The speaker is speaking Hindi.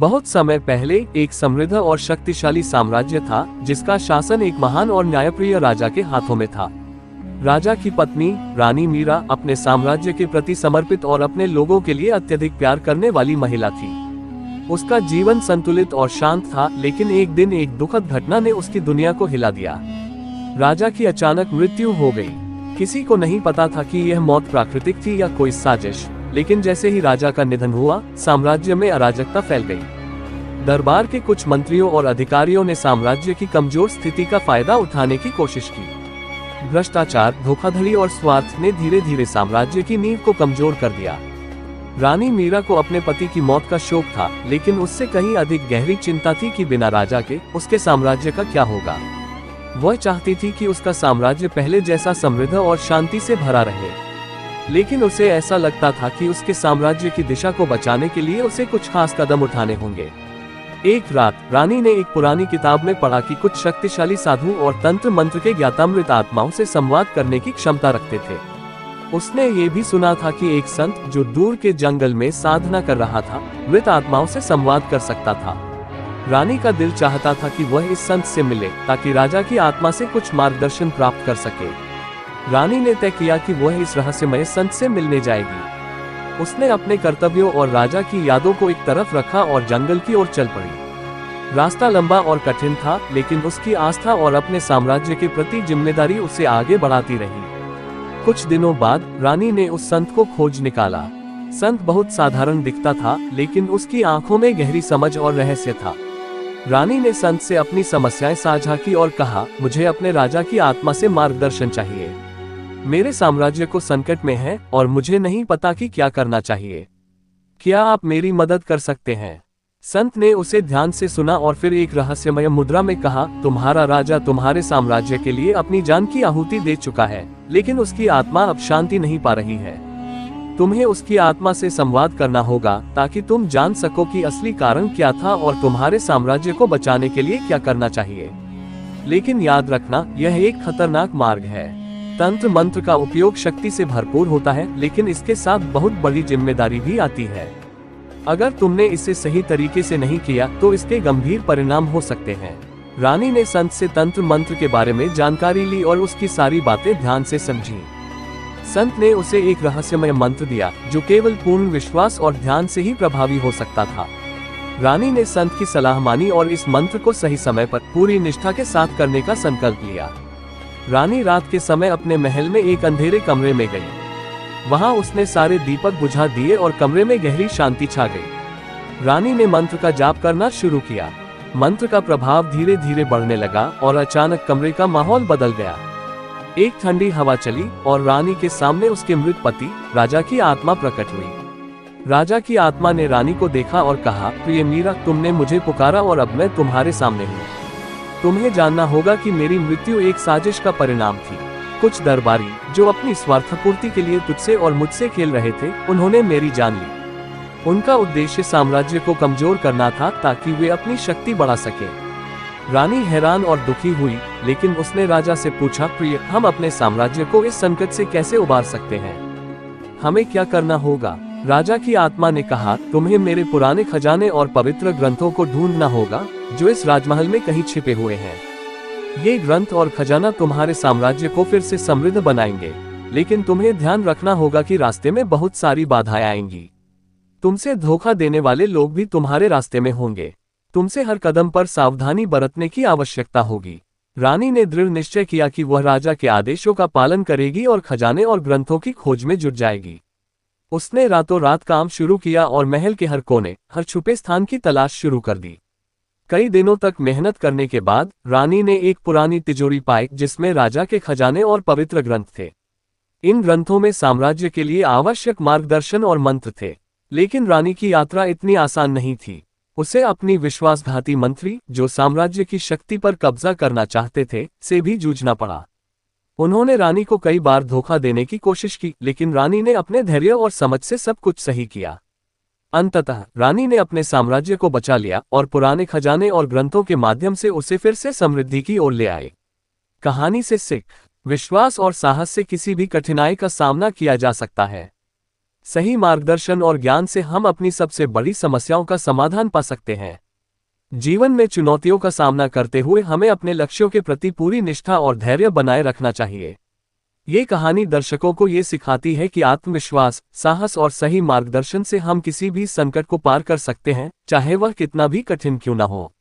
बहुत समय पहले एक समृद्ध और शक्तिशाली साम्राज्य था जिसका शासन एक महान और न्यायप्रिय राजा के हाथों में था। राजा की पत्नी रानी मीरा अपने साम्राज्य के प्रति समर्पित और अपने लोगों के लिए अत्यधिक प्यार करने वाली महिला थी। उसका जीवन संतुलित और शांत था, लेकिन एक दिन एक दुखद घटना ने उसकी दुनिया को हिला दिया। राजा की अचानक मृत्यु हो गई। किसी को नहीं पता था कि यह मौत प्राकृतिक थी या कोई साजिश, लेकिन जैसे ही राजा का निधन हुआ, साम्राज्य में अराजकता फैल गई। दरबार के कुछ मंत्रियों और अधिकारियों ने साम्राज्य की कमजोर स्थिति का फायदा उठाने की कोशिश की। भ्रष्टाचार, धोखाधड़ी और स्वार्थ ने धीरे धीरे साम्राज्य की नींव को कमजोर कर दिया। रानी मीरा को अपने पति की मौत का शोक था, लेकिन उससे कहीं अधिक गहरी चिंता थी कि बिना राजा के उसके साम्राज्य का क्या होगा। वह चाहती थी कि उसका साम्राज्य पहले जैसा समृद्ध और शांति से भरा रहे, लेकिन उसे ऐसा लगता था कि उसके साम्राज्य की दिशा को बचाने के लिए उसे कुछ खास कदम उठाने होंगे। एक रात रानी ने एक पुरानी किताब में पढ़ा कि कुछ शक्तिशाली साधु और तंत्र मंत्र के ज्ञातामृत आत्माओं से संवाद करने की क्षमता रखते थे। उसने ये भी सुना था कि एक संत जो दूर के जंगल में साधना कर रहा था, मृत आत्माओं से संवाद कर सकता था। रानी का दिल चाहता था कि वह इस संत से मिले ताकि राजा की आत्मा से कुछ मार्गदर्शन प्राप्त कर सके। रानी ने तय किया कि वह इस रहस्यमय संत से मिलने जाएगी। उसने अपने कर्तव्यों और राजा की यादों को एक तरफ रखा और जंगल की ओर चल पड़ी। रास्ता लंबा और कठिन था, लेकिन उसकी आस्था और अपने साम्राज्य के प्रति जिम्मेदारी उसे आगे बढ़ाती रही। कुछ दिनों बाद रानी ने उस संत को खोज निकाला। संत बहुत साधारण दिखता था, लेकिन उसकी आंखों में गहरी समझ और रहस्य था। रानी ने संत से अपनी समस्याएं साझा की और कहा, मुझे अपने राजा की आत्मा से मार्गदर्शन चाहिए। मेरे साम्राज्य को संकट में है और मुझे नहीं पता कि क्या करना चाहिए। क्या आप मेरी मदद कर सकते हैं? संत ने उसे ध्यान से सुना और फिर एक रहस्यमय मुद्रा में कहा, तुम्हारा राजा तुम्हारे साम्राज्य के लिए अपनी जान की आहुति दे चुका है, लेकिन उसकी आत्मा अब शांति नहीं पा रही है। तुम्हें उसकी आत्मा से संवाद करना होगा ताकि तुम जान सको कि असली कारण क्या था और तुम्हारे साम्राज्य को बचाने के लिए क्या करना चाहिए। लेकिन याद रखना, यह एक खतरनाक मार्ग है। तंत्र मंत्र का उपयोग शक्ति से भरपूर होता है, लेकिन इसके साथ बहुत बड़ी जिम्मेदारी भी आती है। अगर तुमने इसे सही तरीके से नहीं किया तो इसके गंभीर परिणाम हो सकते हैं। रानी ने संत से तंत्र मंत्र के बारे में जानकारी ली और उसकी सारी बातें ध्यान से समझी। संत ने उसे एक रहस्यमय मंत्र दिया जो केवल पूर्ण विश्वास और ध्यान से ही प्रभावी हो सकता था। रानी ने संत की सलाह मानी और इस मंत्र को सही समय पर पूरी निष्ठा के साथ करने का संकल्प लिया। रानी रात के समय अपने महल में एक अंधेरे कमरे में गई। वहां उसने सारे दीपक बुझा दिए और कमरे में गहरी शांति छा गई। रानी ने मंत्र का जाप करना शुरू किया। मंत्र का प्रभाव धीरे धीरे बढ़ने लगा और अचानक कमरे का माहौल बदल गया। एक ठंडी हवा चली और रानी के सामने उसके मृत पति राजा की आत्मा प्रकट हुई। राजा की आत्मा ने रानी को देखा और कहा, प्रिय मीरा, तुमने मुझे पुकारा और अब मैं तुम्हारे सामने हूँ। तुम्हें जानना होगा कि मेरी मृत्यु एक साजिश का परिणाम थी। कुछ दरबारी जो अपनी स्वार्थपूर्ति के लिए तुझसे और मुझसे खेल रहे थे, उन्होंने मेरी जान ली। उनका उद्देश्य साम्राज्य को कमजोर करना था ताकि वे अपनी शक्ति बढ़ा सके। रानी हैरान और दुखी हुई, लेकिन उसने राजा से पूछा, प्रिय, हम अपने साम्राज्य को इस संकट से कैसे उबार सकते हैं? हमें क्या करना होगा? राजा की आत्मा ने कहा, तुम्हें मेरे पुराने खजाने और पवित्र ग्रंथों को ढूंढना होगा जो इस राजमहल में कहीं छिपे हुए हैं। ये ग्रंथ और खजाना तुम्हारे साम्राज्य को फिर से समृद्ध बनाएंगे, लेकिन तुम्हें ध्यान रखना होगा कि रास्ते में बहुत सारी बाधाएं आएंगी। तुमसे धोखा देने वाले लोग भी तुम्हारे रास्ते में होंगे। तुमसे हर कदम पर सावधानी बरतने की आवश्यकता होगी। रानी ने दृढ़ निश्चय किया कि वह राजा के आदेशों का पालन करेगी और खजाने और ग्रंथों की खोज में जुट जाएगी। उसने रातों रात काम शुरू किया और महल के हर कोने, हर छुपे स्थान की तलाश शुरू कर दी। कई दिनों तक मेहनत करने के बाद रानी ने एक पुरानी तिजोरी पाई जिसमें राजा के खजाने और पवित्र ग्रंथ थे। इन ग्रंथों में साम्राज्य के लिए आवश्यक मार्गदर्शन और मंत्र थे, लेकिन रानी की यात्रा इतनी आसान नहीं थी। उसे अपनी विश्वासघाती मंत्री, जो साम्राज्य की शक्ति पर कब्जा करना चाहते थे, से भी जूझना पड़ा। उन्होंने रानी को कई बार धोखा देने की कोशिश की, लेकिन रानी ने अपने धैर्य और समझ से सब कुछ सही किया। अंततः रानी ने अपने साम्राज्य को बचा लिया और पुराने खजाने और ग्रंथों के माध्यम से उसे फिर से समृद्धि की ओर ले आए। कहानी से सीख, विश्वास और साहस से किसी भी कठिनाई का सामना किया जा सकता है। सही मार्गदर्शन और ज्ञान से हम अपनी सबसे बड़ी समस्याओं का समाधान पा सकते हैं। जीवन में चुनौतियों का सामना करते हुए हमें अपने लक्ष्यों के प्रति पूरी निष्ठा और धैर्य बनाए रखना चाहिए। ये कहानी दर्शकों को ये सिखाती है कि आत्मविश्वास, साहस और सही मार्गदर्शन से हम किसी भी संकट को पार कर सकते हैं, चाहे वह कितना भी कठिन क्यों न हो।